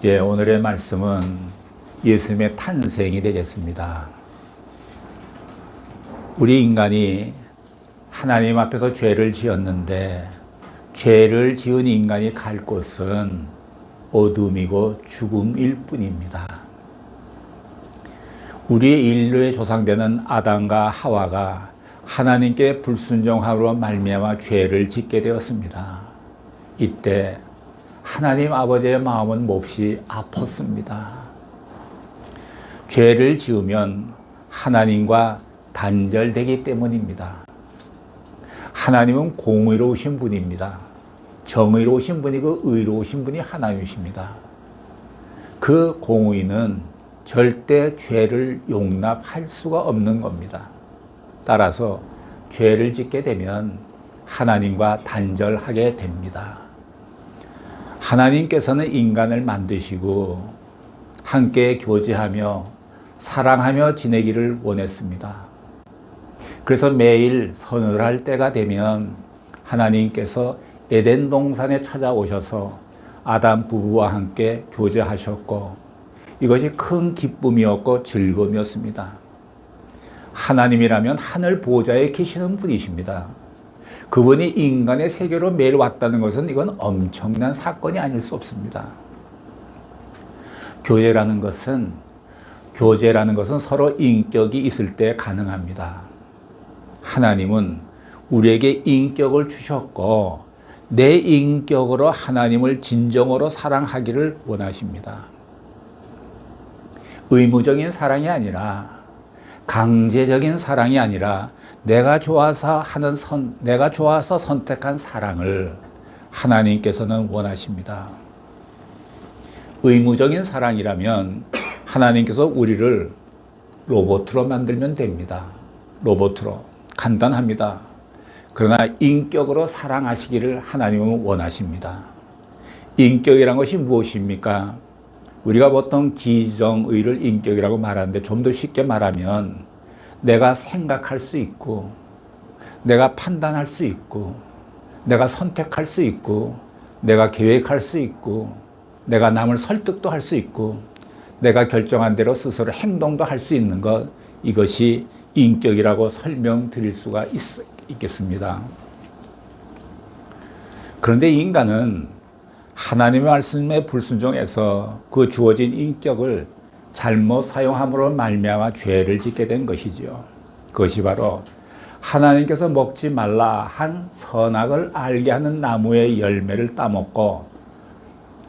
오늘의 말씀은 예수님의 탄생이 되겠습니다. 우리 인간이 하나님 앞에서 죄를 지었는데 죄를 지은 인간이 갈 곳은 어둠이고 죽음일 뿐입니다. 우리 인류의 조상되는 아담과 하와가 하나님께 불순종함으로 말미암아 죄를 짓게 되었습니다. 이때 하나님 아버지의 마음은 몹시 아팠습니다. 죄를 지으면 하나님과 단절되기 때문입니다. 하나님은 공의로우신 분입니다. 정의로우신 분이고 의로우신 분이 하나님이십니다. 그 공의는 절대 죄를 용납할 수가 없는 겁니다. 따라서 죄를 짓게 되면 하나님과 단절하게 됩니다. 하나님께서는 인간을 만드시고 함께 교제하며 사랑하며 지내기를 원했습니다. 그래서 매일 서늘할 때가 되면 하나님께서 에덴 동산에 찾아오셔서 아담 부부와 함께 교제하셨고 이것이 큰 기쁨이었고 즐거움이었습니다. 하나님이라면 하늘 보좌에 계시는 분이십니다. 그분이 인간의 세계로 매일 왔다는 것은 이건 엄청난 사건이 아닐 수 없습니다. 교제라는 것은 서로 인격이 있을 때 가능합니다. 하나님은 우리에게 인격을 주셨고 내 인격으로 하나님을 진정으로 사랑하기를 원하십니다. 의무적인 사랑이 아니라 강제적인 사랑이 아니라 내가 좋아서 선택한 사랑을 하나님께서는 원하십니다. 의무적인 사랑이라면 하나님께서 우리를 로봇으로 만들면 됩니다. 로봇으로. 간단합니다. 그러나 인격으로 사랑하시기를 하나님은 원하십니다. 인격이란 것이 무엇입니까? 우리가 보통 지정의를 인격이라고 말하는데 좀 더 쉽게 말하면 내가 생각할 수 있고 내가 판단할 수 있고 내가 선택할 수 있고 내가 계획할 수 있고 내가 남을 설득도 할 수 있고 내가 결정한 대로 스스로 행동도 할 수 있는 것, 이것이 인격이라고 설명드릴 수가 있겠습니다. 그런데 인간은 하나님의 말씀에 불순종해서 그 주어진 인격을 잘못 사용함으로 말미암아 죄를 짓게 된 것이지요. 그것이 바로 하나님께서 먹지 말라 한 선악을 알게 하는 나무의 열매를 따먹고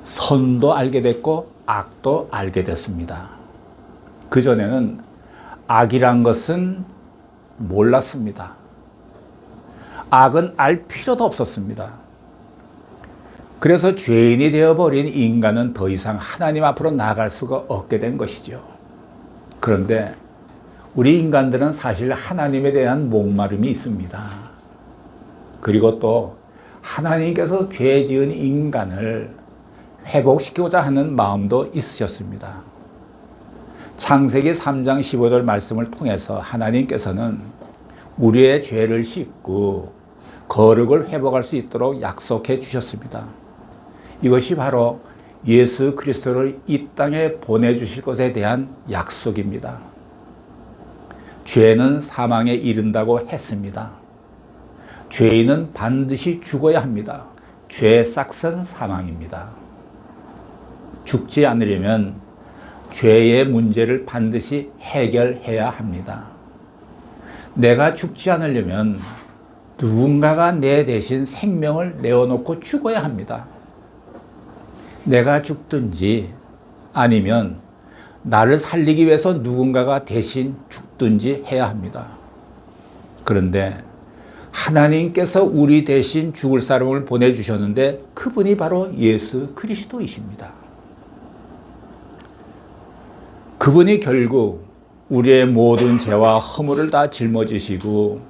선도 알게 됐고 악도 알게 됐습니다. 그전에는 악이란 것은 몰랐습니다. 악은 알 필요도 없었습니다. 그래서 죄인이 되어버린 인간은 더 이상 하나님 앞으로 나아갈 수가 없게 된 것이죠. 그런데 우리 인간들은 사실 하나님에 대한 목마름이 있습니다. 그리고 또 하나님께서 죄 지은 인간을 회복시키고자 하는 마음도 있으셨습니다. 창세기 3장 15절 말씀을 통해서 하나님께서는 우리의 죄를 씻고 거룩을 회복할 수 있도록 약속해 주셨습니다. 이것이 바로 예수 그리스도를 이 땅에 보내주실 것에 대한 약속입니다. 죄는 사망에 이른다고 했습니다. 죄인은 반드시 죽어야 합니다. 죄의 싹은 사망입니다. 죽지 않으려면 죄의 문제를 반드시 해결해야 합니다. 내가 죽지 않으려면 누군가가 내 대신 생명을 내어놓고 죽어야 합니다. 내가 죽든지 아니면 나를 살리기 위해서 누군가가 대신 죽든지 해야 합니다. 그런데 하나님께서 우리 대신 죽을 사람을 보내주셨는데 그분이 바로 예수 그리스도이십니다. 그분이 결국 우리의 모든 죄와 허물을 다 짊어지시고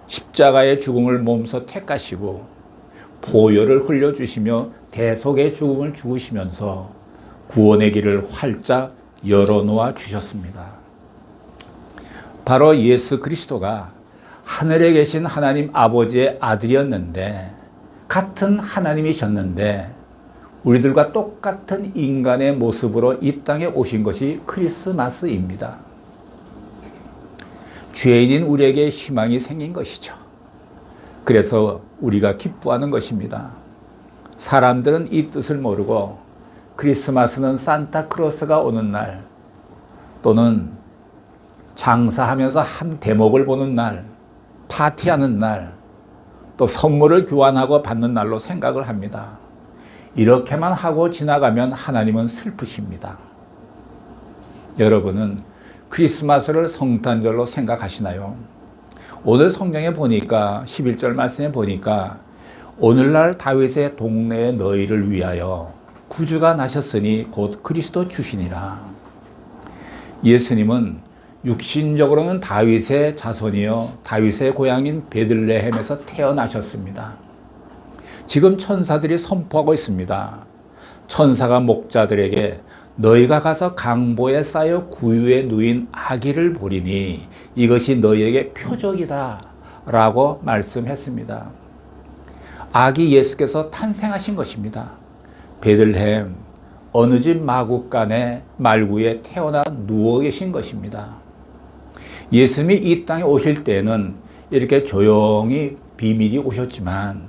십자가의 죽음을 몸소 택하시고 보혈을 흘려주시며 대속의 죽음을 죽으시면서 구원의 길을 활짝 열어놓아 주셨습니다. 바로 예수 그리스도가 하늘에 계신 하나님 아버지의 아들이었는데 같은 하나님이셨는데 우리들과 똑같은 인간의 모습으로 이 땅에 오신 것이 크리스마스입니다. 죄인인 우리에게 희망이 생긴 것이죠. 그래서 우리가 기뻐하는 것입니다. 사람들은 이 뜻을 모르고 크리스마스는 산타크로스가 오는 날, 또는 장사하면서 한 대목을 보는 날, 파티하는 날, 또 선물을 교환하고 받는 날로 생각을 합니다. 이렇게만 하고 지나가면 하나님은 슬프십니다. 여러분은 크리스마스를 성탄절로 생각하시나요? 오늘 성경에 보니까 11절 말씀에 보니까 오늘날 다윗의 동네에 너희를 위하여 구주가 나셨으니 곧 그리스도 주시니라. 예수님은 육신적으로는 다윗의 자손이요 다윗의 고향인 베들레헴에서 태어나셨습니다. 지금 천사들이 선포하고 있습니다. 천사가 목자들에게 너희가 가서 강보에 쌓여 구유에 누인 아기를 보리니 이것이 너희에게 표적이다 라고 말씀했습니다. 아기 예수께서 탄생하신 것입니다. 베들레헴 어느 집 마구간의 말구에 태어나 누워 계신 것입니다. 예수님이 이 땅에 오실 때는 이렇게 조용히 비밀이 오셨지만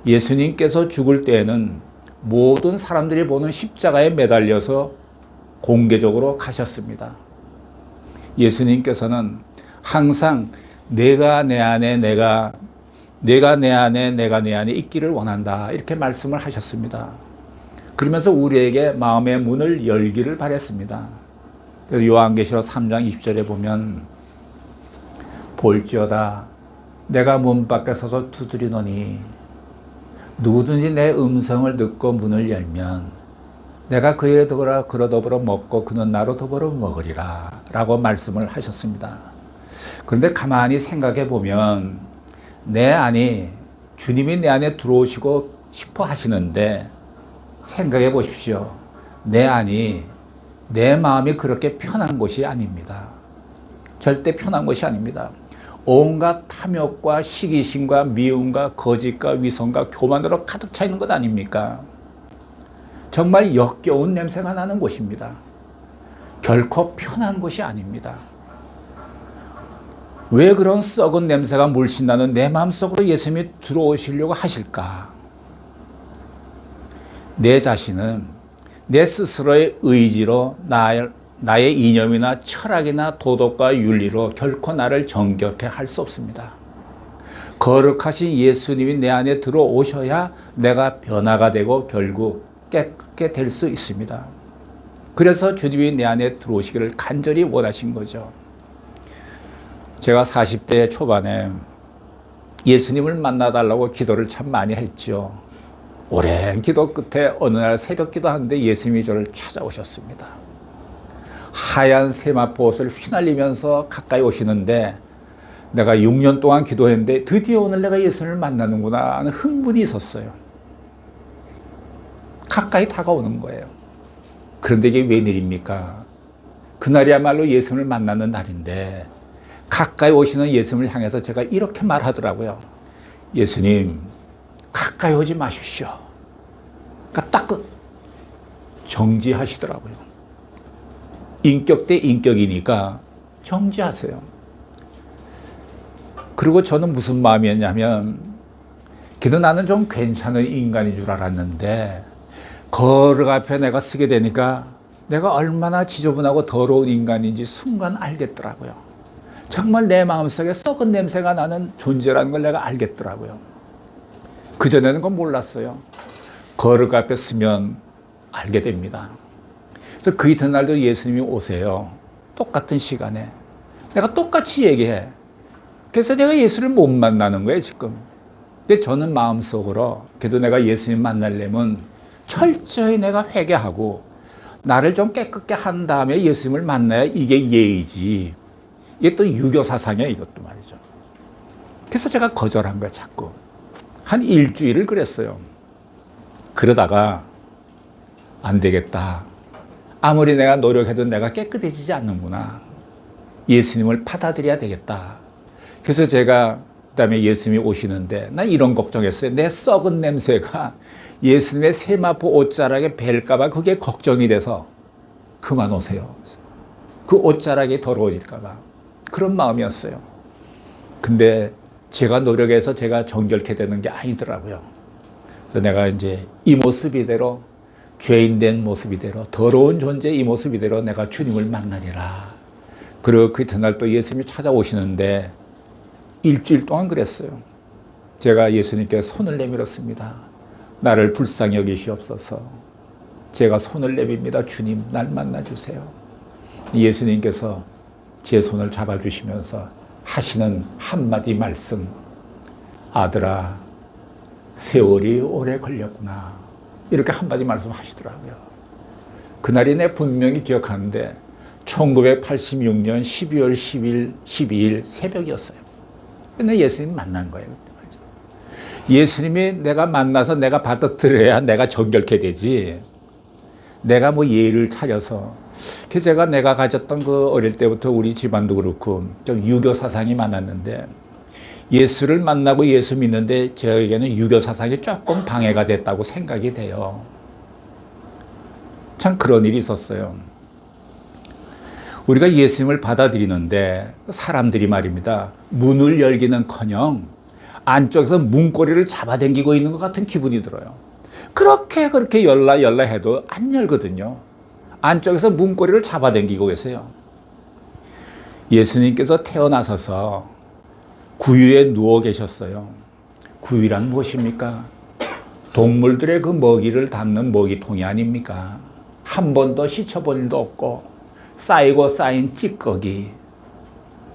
예수님께서 죽을 때에는 모든 사람들이 보는 십자가에 매달려서 공개적으로 가셨습니다. 예수님께서는 항상 내가 내 안에 내가 내 안에 있기를 원한다 이렇게 말씀을 하셨습니다. 그러면서 우리에게 마음의 문을 열기를 바랬습니다. 그래서 요한계시록 3장 20절에 보면 볼지어다 내가 문 밖에 서서 두드리노니 누구든지 내 음성을 듣고 문을 열면 내가 그에 더불어 먹고 그는 나로 더불어 먹으리라 라고 말씀을 하셨습니다. 그런데 가만히 생각해 보면 내 안이 주님이 내 안에 들어오시고 싶어 하시는데 생각해 보십시오. 내 안이 내 마음이 그렇게 편한 것이 아닙니다. 절대 편한 것이 아닙니다. 온갖 탐욕과 시기심과 미움과 거짓과 위선과 교만으로 가득 차 있는 것 아닙니까? 정말 역겨운 냄새가 나는 곳입니다. 결코 편한 곳이 아닙니다. 왜 그런 썩은 냄새가 물씬 나는 내 마음속으로 예수님이 들어오시려고 하실까? 내 자신은 내 스스로의 의지로 나의 이념이나 철학이나 도덕과 윤리로 결코 나를 정결케 할 수 없습니다. 거룩하신 예수님이 내 안에 들어오셔야 내가 변화가 되고 결국 깨끗게 될 수 있습니다. 그래서 주님이 내 안에 들어오시기를 간절히 원하신 거죠. 제가 40대 초반에 예수님을 만나달라고 기도를 참 많이 했죠. 오랜 기도 끝에 어느 날 새벽 기도하는데 예수님이 저를 찾아오셨습니다. 하얀 세마포 옷을 휘날리면서 가까이 오시는데 내가 6년 동안 기도했는데 드디어 오늘 내가 예수님을 만나는구나 하는 흥분이 있었어요. 가까이 다가오는 거예요. 그런데 이게 웬일입니까? 그날이야말로 예수님을 만나는 날인데 가까이 오시는 예수님을 향해서 제가 이렇게 말하더라고요. 예수님, 가까이 오지 마십시오. 그러니까 딱 정지하시더라고요. 인격 대 인격이니까 정지하세요. 그리고 저는 무슨 마음이었냐면 그래도 나는 좀 괜찮은 인간인 줄 알았는데 거룩 앞에 내가 서게 되니까 내가 얼마나 지저분하고 더러운 인간인지 순간 알겠더라고요. 정말 내 마음속에 썩은 냄새가 나는 존재라는 걸 내가 알겠더라고요. 그전에는 그건 몰랐어요. 거룩 앞에 서면 알게 됩니다. 그래서 그 이튿날도 예수님이 오세요. 똑같은 시간에. 내가 똑같이 얘기해. 그래서 내가 예수를 못 만나는 거예요, 지금. 근데 저는 마음속으로 그래도 내가 예수님 만나려면 철저히 내가 회개하고 나를 좀 깨끗게 한 다음에 예수님을 만나야 이게 예의지. 이게 또 유교 사상이에요, 이것도 말이죠. 그래서 제가 거절한 거예요, 자꾸. 한 일주일을 그랬어요. 그러다가 안 되겠다. 아무리 내가 노력해도 내가 깨끗해지지 않는구나. 예수님을 받아들여야 되겠다. 그래서 제가 그다음에 예수님이 오시는데 난 이런 걱정했어요. 내 썩은 냄새가 예수님의 세마포 옷자락에 벨까봐 그게 걱정이 돼서 그만 오세요. 그 옷자락이 더러워질까봐 그런 마음이었어요. 근데 제가 노력해서 제가 정결케 되는 게 아니더라고요. 그래서 내가 이제 이 모습 이대로, 죄인된 모습 이대로, 더러운 존재 이 모습 이대로 내가 주님을 만나리라. 그리고 그 이튿날 또 예수님이 찾아오시는데 일주일 동안 그랬어요. 제가 예수님께 손을 내밀었습니다. 나를 불쌍히 여기시옵소서. 제가 손을 내밉니다. 주님, 날 만나주세요. 예수님께서 제 손을 잡아주시면서 하시는 한마디 말씀. 아들아, 세월이 오래 걸렸구나. 이렇게 한마디 말씀 하시더라고요. 그날이 내 분명히 기억하는데 1986년 12월 10일, 12일 새벽이었어요. 근데 예수님 만난 거예요. 예수님이 내가 만나서 내가 받아들여야 내가 정결케 되지. 내가 뭐 예를 차려서. 그래서 내가 가졌던 그 어릴 때부터 우리 집안도 그렇고 좀 유교 사상이 많았는데 예수를 만나고 예수 믿는데 저에게는 유교 사상이 조금 방해가 됐다고 생각이 돼요. 참 그런 일이 있었어요. 우리가 예수님을 받아들이는데 사람들이 말입니다. 문을 열기는커녕 안쪽에서 문고리를 잡아당기고 있는 것 같은 기분이 들어요. 그렇게 열라 해도 안 열거든요. 안쪽에서 문고리를 잡아당기고 계세요. 예수님께서 태어나셔서 구유에 누워 계셨어요. 구유란 무엇입니까? 동물들의 그 먹이를 담는 먹이통이 아닙니까? 한 번도 씻어본 일도 없고 쌓이고 쌓인 찌꺼기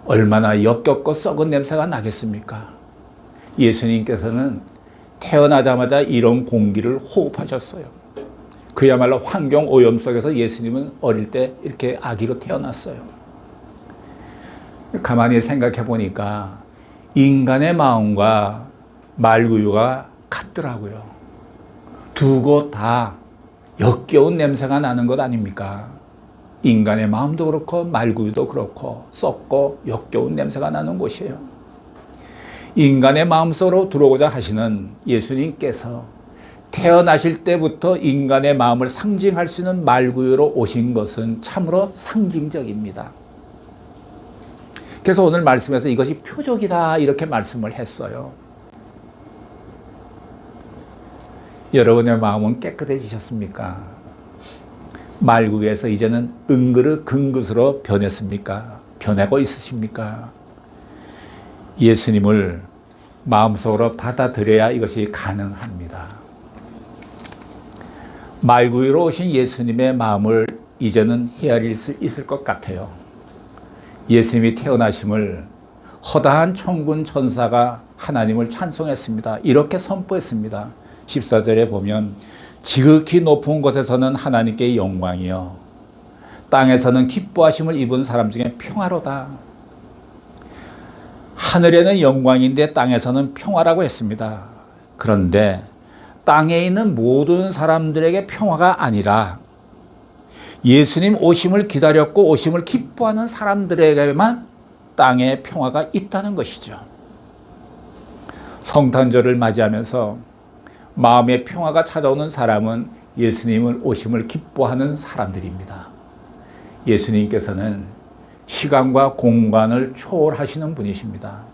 얼마나 역겹고 썩은 냄새가 나겠습니까? 예수님께서는 태어나자마자 이런 공기를 호흡하셨어요. 그야말로 환경 오염 속에서 예수님은 어릴 때 이렇게 아기로 태어났어요. 가만히 생각해 보니까 인간의 마음과 말구유가 같더라고요. 두 곳 다 역겨운 냄새가 나는 것 아닙니까? 인간의 마음도 그렇고 말구유도 그렇고 썩고 역겨운 냄새가 나는 곳이에요. 인간의 마음속으로 들어오고자 하시는 예수님께서 태어나실 때부터 인간의 마음을 상징할 수 있는 말구유로 오신 것은 참으로 상징적입니다. 그래서 오늘 말씀에서 이것이 표적이다 이렇게 말씀을 했어요. 여러분의 마음은 깨끗해지셨습니까? 말구유에서 이제는 은그릇 금그릇으로 변했습니까? 변하고 있으십니까? 예수님을 마음속으로 받아들여야 이것이 가능합니다. 말구유로 오신 예수님의 마음을 이제는 헤아릴 수 있을 것 같아요. 예수님이 태어나심을 허다한 천군 천사가 하나님을 찬송했습니다. 이렇게 선포했습니다. 14절에 보면 지극히 높은 곳에서는 하나님께 영광이요 땅에서는 기뻐하심을 입은 사람 중에 평화로다. 하늘에는 영광인데 땅에서는 평화라고 했습니다. 그런데 땅에 있는 모든 사람들에게 평화가 아니라 예수님 오심을 기다렸고 오심을 기뻐하는 사람들에게만 땅에 평화가 있다는 것이죠. 성탄절을 맞이하면서 마음의 평화가 찾아오는 사람은 예수님을 오심을 기뻐하는 사람들입니다. 예수님께서는 시간과 공간을 초월하시는 분이십니다.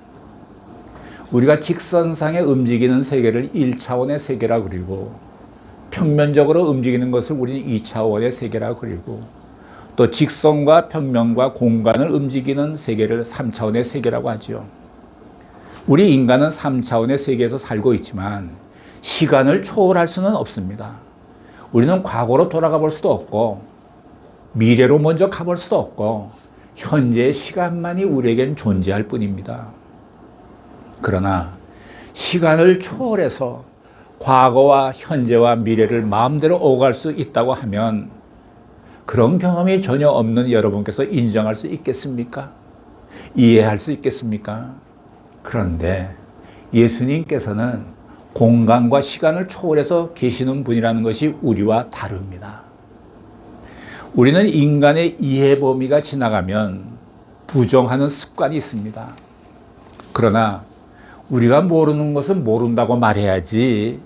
우리가 직선상에 움직이는 세계를 1차원의 세계라 그리고 평면적으로 움직이는 것을 우리는 2차원의 세계라 그리고 또 직선과 평면과 공간을 움직이는 세계를 3차원의 세계라고 하죠. 우리 인간은 3차원의 세계에서 살고 있지만 시간을 초월할 수는 없습니다. 우리는 과거로 돌아가 볼 수도 없고 미래로 먼저 가볼 수도 없고 현재의 시간만이 우리에겐 존재할 뿐입니다. 그러나 시간을 초월해서 과거와 현재와 미래를 마음대로 오갈 수 있다고 하면 그런 경험이 전혀 없는 여러분께서 인정할 수 있겠습니까? 이해할 수 있겠습니까? 그런데 예수님께서는 공간과 시간을 초월해서 계시는 분이라는 것이 우리와 다릅니다. 우리는 인간의 이해 범위가 지나가면 부정하는 습관이 있습니다. 그러나 우리가 모르는 것은 모른다고 말해야지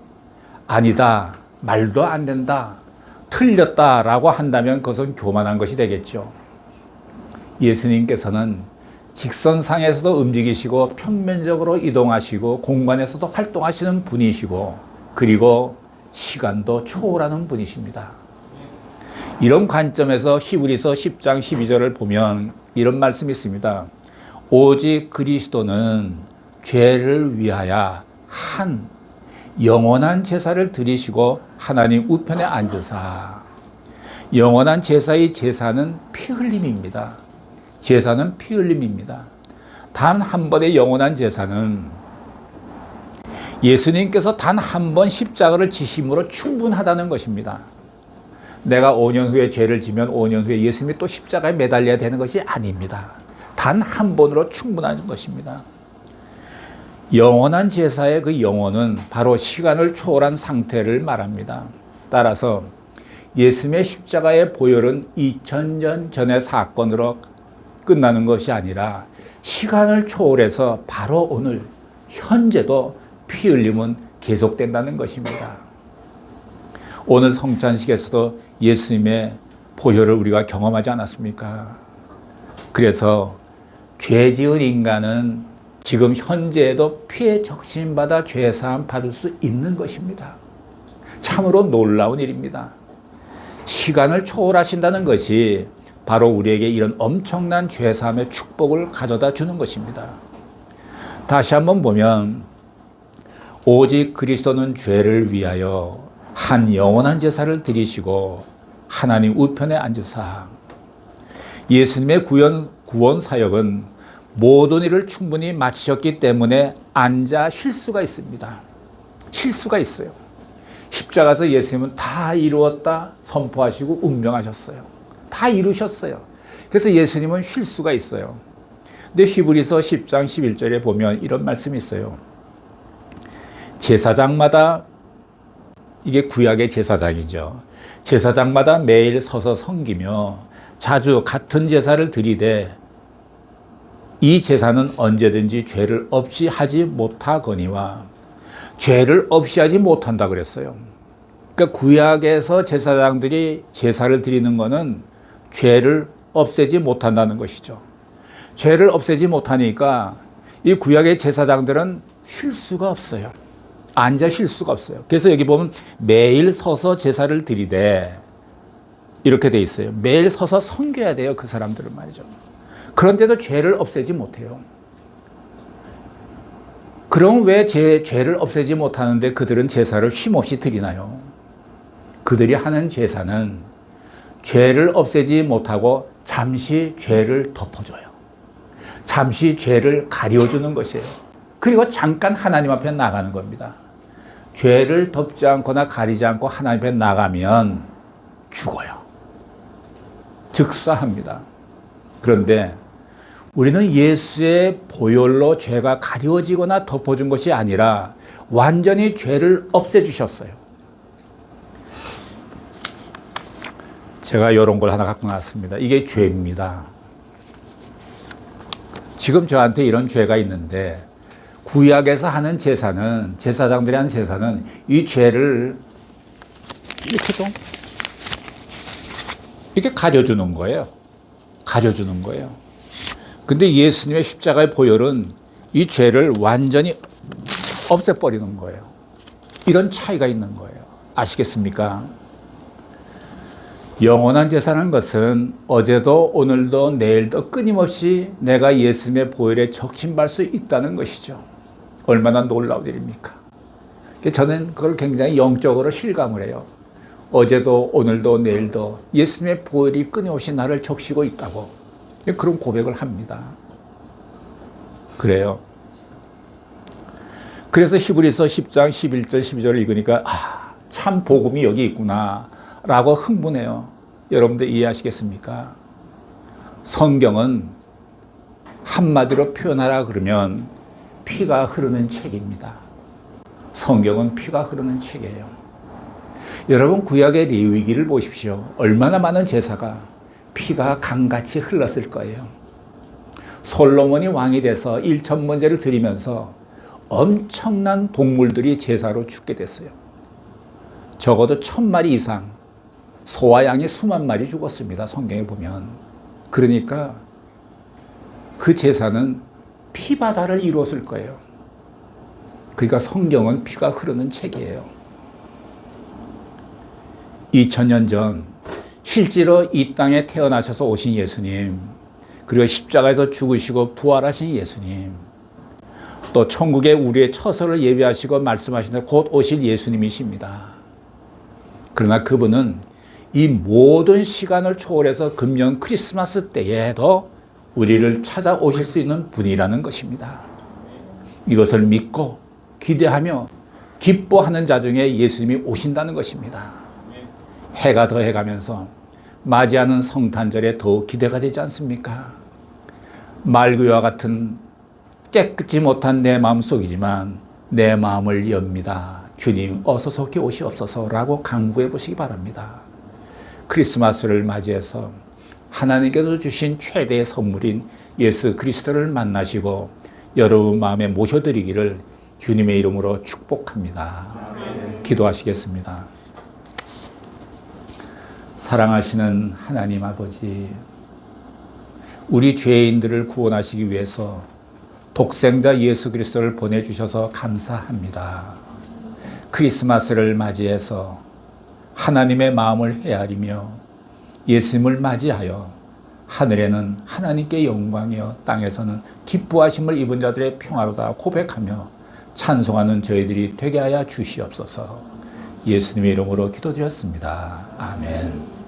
아니다, 말도 안 된다, 틀렸다라고 한다면 그것은 교만한 것이 되겠죠. 예수님께서는 직선상에서도 움직이시고 평면적으로 이동하시고 공간에서도 활동하시는 분이시고 그리고 시간도 초월하는 분이십니다. 이런 관점에서 히브리서 10장 12절을 보면 이런 말씀이 있습니다. 오직 그리스도는 죄를 위하여 한 영원한 제사를 드리시고 하나님 우편에 앉으사. 영원한 제사의 제사는 피 흘림입니다. 제사는 피 흘림입니다. 단 한 번의 영원한 제사는 예수님께서 단 한 번 십자가를 지심으로 충분하다는 것입니다. 내가 5년 후에 죄를 지면 5년 후에 예수님이 또 십자가에 매달려야 되는 것이 아닙니다. 단 한 번으로 충분한 것입니다. 영원한 제사의 그 영혼은 바로 시간을 초월한 상태를 말합니다. 따라서 예수님의 십자가의 보혈은 2000년 전의 사건으로 끝나는 것이 아니라 시간을 초월해서 바로 오늘 현재도 피 흘림은 계속된다는 것입니다. 오늘 성찬식에서도 예수님의 보혈을 우리가 경험하지 않았습니까? 그래서 죄 지은 인간은 지금 현재에도 피에 적신받아 죄사함 받을 수 있는 것입니다. 참으로 놀라운 일입니다. 시간을 초월하신다는 것이 바로 우리에게 이런 엄청난 죄사함의 축복을 가져다 주는 것입니다. 다시 한번 보면 오직 그리스도는 죄를 위하여 한 영원한 제사를 드리시고 하나님 우편에 앉으사. 예수님의 구원 사역은 모든 일을 충분히 마치셨기 때문에 앉아 쉴 수가 있습니다. 쉴 수가 있어요. 십자가에서 예수님은 다 이루었다 선포하시고 운명하셨어요. 다 이루셨어요. 그래서 예수님은 쉴 수가 있어요. 근데 히브리서 10장 11절에 보면 이런 말씀이 있어요. 제사장마다, 이게 구약의 제사장이죠. 제사장마다 매일 서서 섬기며 자주 같은 제사를 드리되 이 제사는 언제든지 죄를 없이 하지 못하거니와. 죄를 없이 하지 못한다 그랬어요. 그러니까 구약에서 제사장들이 제사를 드리는 것은 죄를 없애지 못한다는 것이죠. 죄를 없애지 못하니까 이 구약의 제사장들은 쉴 수가 없어요. 앉아 쉴 수가 없어요. 그래서 여기 보면 매일 서서 제사를 드리되 이렇게 돼 있어요. 매일 서서 섬겨야 돼요. 그 사람들은 말이죠. 그런데도 죄를 없애지 못해요. 그럼 왜 죄를 없애지 못하는데 그들은 제사를 쉼없이 드리나요? 그들이 하는 제사는 죄를 없애지 못하고 잠시 죄를 덮어줘요. 잠시 죄를 가려주는 것이에요. 그리고 잠깐 하나님 앞에 나가는 겁니다. 죄를 덮지 않거나 가리지 않고 하나님 앞에 나가면 죽어요. 즉사합니다. 그런데 우리는 예수의 보혈로 죄가 가려지거나 덮어준 것이 아니라 완전히 죄를 없애주셨어요. 제가 이런 걸 하나 갖고 나왔습니다. 이게 죄입니다. 지금 저한테 이런 죄가 있는데 구약에서 하는 제사는, 제사장들이 하는 제사는 이 죄를 이렇게 가려주는 거예요. 가려주는 거예요. 근데 예수님의 십자가의 보혈은 이 죄를 완전히 없애버리는 거예요. 이런 차이가 있는 거예요. 아시겠습니까? 영원한 제사라는 것은 어제도 오늘도 내일도 끊임없이 내가 예수님의 보혈에 적신받을 수 있다는 것이죠. 얼마나 놀라운 일입니까? 저는 그걸 굉장히 영적으로 실감을 해요. 어제도 오늘도 내일도 예수님의 보혈이 끊임없이 나를 적시고 있다고 그런 고백을 합니다. 그래요. 그래서 히브리서 10장 11절 12절을 읽으니까 참 복음이 여기 있구나 라고 흥분해요. 여러분들 이해하시겠습니까? 성경은 한마디로 표현하라 그러면 피가 흐르는 책입니다. 성경은 피가 흐르는 책이에요. 여러분 구약의 레위기를 보십시오. 얼마나 많은 제사가 피가 강같이 흘렀을 거예요. 솔로몬이 왕이 돼서 1,000번제를 드리면서 엄청난 동물들이 제사로 죽게 됐어요. 적어도 1000마리 이상 소와 양이 수만 마리 죽었습니다. 성경에 보면. 그러니까 그 제사는 피바다를 이루었을 거예요. 그러니까 성경은 피가 흐르는 책이에요. 2000년 전 실제로 이 땅에 태어나셔서 오신 예수님, 그리고 십자가에서 죽으시고 부활하신 예수님, 또 천국에 우리의 처소를 예비하시고 말씀하신 대로 곧 오실 예수님이십니다. 그러나 그분은 이 모든 시간을 초월해서 금년 크리스마스 때에도 우리를 찾아오실 수 있는 분이라는 것입니다. 이것을 믿고 기대하며 기뻐하는 자 중에 예수님이 오신다는 것입니다. 해가 더해가면서 맞이하는 성탄절에 더욱 기대가 되지 않습니까? 말구와 같은 깨끗이 못한 내 마음속이지만 내 마음을 엽니다. 주님 어서 속히 오시옵소서라고 간구해 보시기 바랍니다. 크리스마스를 맞이해서 하나님께서 주신 최대의 선물인 예수 그리스도를 만나시고 여러분 마음에 모셔드리기를 주님의 이름으로 축복합니다. 기도하시겠습니다. 사랑하시는 하나님 아버지, 우리 죄인들을 구원하시기 위해서 독생자 예수 그리스도를 보내주셔서 감사합니다. 크리스마스를 맞이해서 하나님의 마음을 헤아리며 예수님을 맞이하여 하늘에는 하나님께 영광이요 땅에서는 기뻐하심을 입은 자들의 평화로다 고백하며 찬송하는 저희들이 되게 하여 주시옵소서. 예수님의 이름으로 기도드렸습니다. 아멘.